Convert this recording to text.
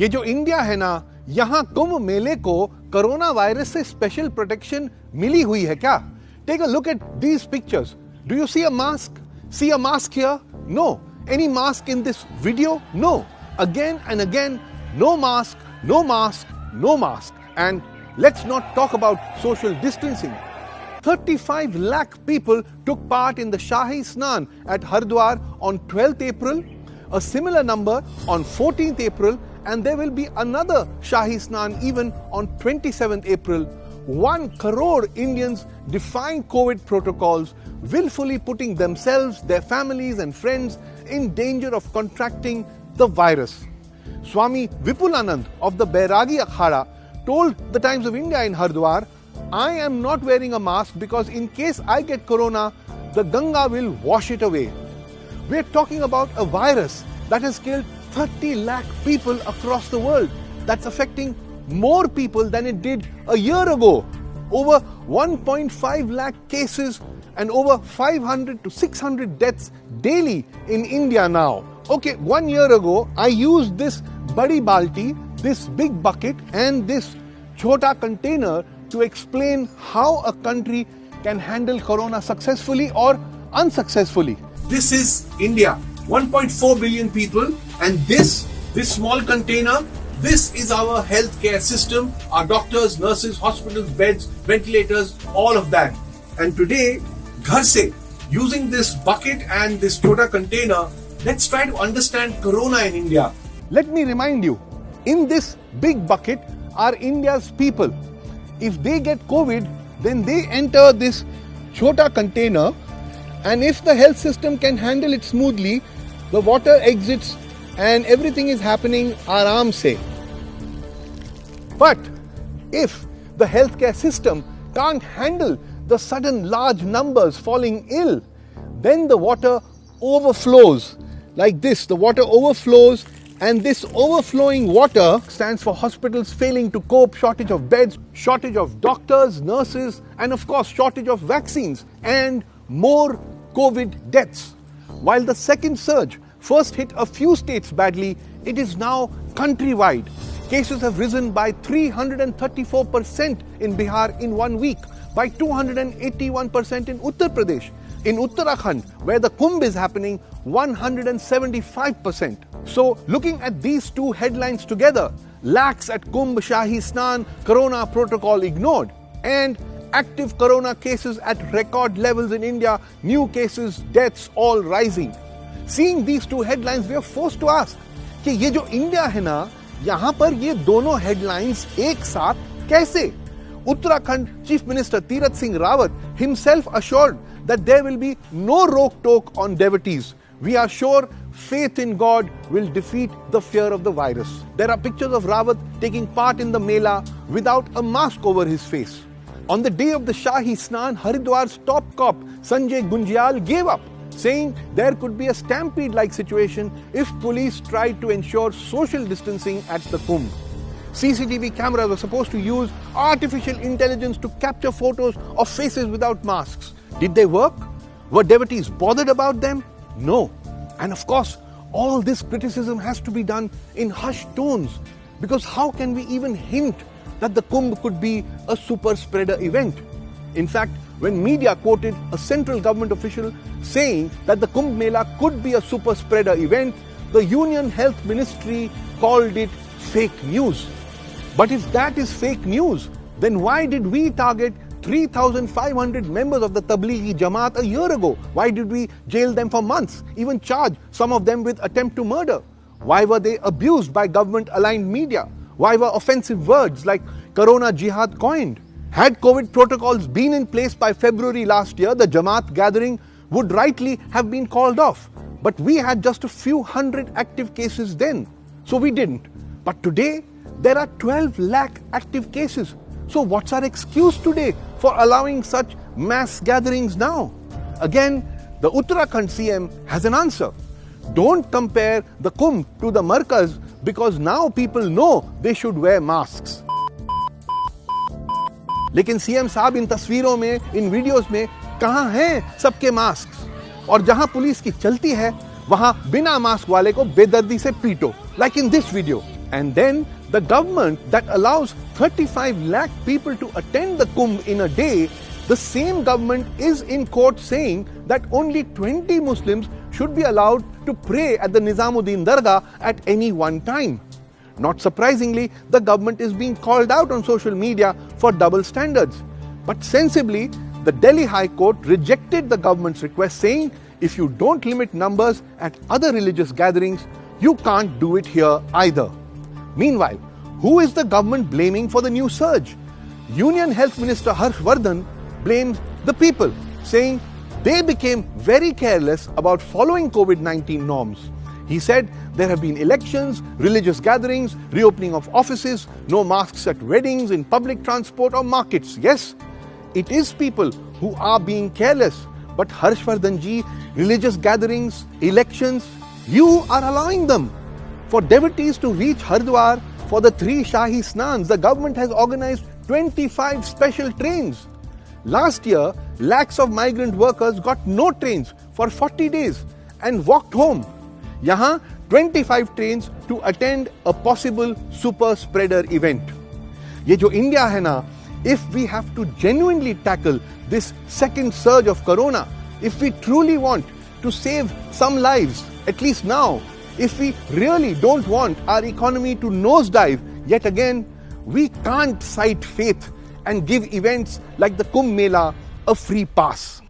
ये जो इंडिया है ना, यहाँ कुंभ मेले को कोरोना वायरस से स्पेशल प्रोटेक्शन मिली हुई है क्या? Take a look at these pictures. Do you see a mask? See a mask here? No. Any mask in this video? No. Again and again, no mask, no mask, no mask. And let's not talk about social distancing. 35 lakh people took part in the Shahi Snan at Haridwar on 12th April, a similar number on 14th April, and there will be another Shahi Snan even on 27th April. 1 crore Indians defying COVID protocols, willfully putting themselves, their families and friends in danger of contracting the virus. Swami Vipulanand of the Bairagi Akhada told the Times of India in Haridwar, I am not wearing a mask because in case I get corona, the Ganga will wash it away. We're talking about a virus that has killed 30 lakh people across the world. That's affecting more people than it did a year ago. Over 1.5 lakh cases and over 500 to 600 deaths daily in India now. Okay, 1 year ago, I used this badi balti, this big bucket and this chota container to explain how a country can handle corona successfully or unsuccessfully. This is India, 1.4 billion people, and this small container, this is our healthcare system, our doctors, nurses, hospitals, beds, ventilators, all of that. And today, ghar se, using this bucket and this chota container, let's try to understand corona in India. Let me remind you, in this big bucket are India's people. If they get COVID, then they enter this chota container, and if the health system can handle it smoothly, the water exits and everything is happening aaram se. But if the healthcare system can't handle the sudden large numbers falling ill, then the water overflows like this. The water overflows, and this overflowing water stands for hospitals failing to cope, shortage of beds, shortage of doctors, nurses, and of course shortage of vaccines and more COVID deaths. While the second surge first hit a few states badly, it is now countrywide. Cases have risen by 334% in Bihar in 1 week, by 281% in Uttar Pradesh. In Uttarakhand, where the Kumbh is happening, 175%. So, looking at these two headlines together, lakhs at Kumbh, Shahi Snan, Corona protocol ignored, and active Corona cases at record levels in India, new cases, deaths all rising. Seeing these two headlines, we are forced to ask कि ये जो India है ना, यहाँ पर ये दोनों headlines एक साथ कैसे? Uttarakhand Chief Minister Tirath Singh Rawat himself assured that there will be no roke-toke on devotees. We are sure faith in God will defeat the fear of the virus. There are pictures of Rawat taking part in the Mela without a mask over his face. On the day of the Shahi Snan, Haridwar's top cop Sanjay Gunjal gave up, saying there could be a stampede-like situation if police tried to ensure social distancing at the Kumbh. CCTV cameras were supposed to use artificial intelligence to capture photos of faces without masks. Did they work? Were devotees bothered about them? No. And of course, all this criticism has to be done in hushed tones, because how can we even hint that the Kumbh could be a super spreader event? In fact, when media quoted a central government official saying that the Kumbh Mela could be a super spreader event, the Union Health Ministry called it fake news. But if that is fake news, then why did we target 3,500 members of the Tablighi Jamaat a year ago? Why did we jail them for months, even charge some of them with attempt to murder? Why were they abused by government-aligned media? Why were offensive words like Corona Jihad coined? Had COVID protocols been in place by February last year, the Jamaat gathering would rightly have been called off. But we had just a few hundred active cases then, so we didn't. But today, there are 12 lakh active cases. So what's our excuse today for allowing such mass gatherings now? Again, the Uttarakhand CM has an answer. Don't compare the Kumbh to the Markaz, because now people know they should wear masks. लेकिन CM साहब इन तस्वीरों में, इन videos में कहां हैं सबके mask? और जहां पुलिस की चलती है, वहां बिना मास्क वाले को बेदर्दी से पीटो, like in this video. And then the government that allows 35 lakh people to attend the Kumbh in a day, the same government is in court saying that only 20 Muslims should be allowed to pray at the Nizamuddin Dargah at any one time. Not surprisingly, the government is being called out on social media for double standards. But sensibly, the Delhi High Court rejected the government's request, saying if you don't limit numbers at other religious gatherings, you can't do it here either. Meanwhile, who is the government blaming for the new surge? Union Health Minister Harsh Vardhan blames the people, saying they became very careless about following COVID-19 norms. He said there have been elections, religious gatherings, reopening of offices, no masks at weddings, in public transport or markets. Yes, it is people who are being careless. But Harshvardhan ji, religious gatherings, elections, you are allowing them. For devotees to reach Haridwar for the 3 Shahi Snans, the government has organized 25 special trains. Last year, lakhs of migrant workers got no trains for 40 days and walked home. Yahan 25 trains to attend a possible super spreader event. Ye jo India hai na, if we have to genuinely tackle this second surge of corona, if we truly want to save some lives, at least now, if we really don't want our economy to nosedive yet again, we can't cite faith and give events like the Kumbh Mela a free pass.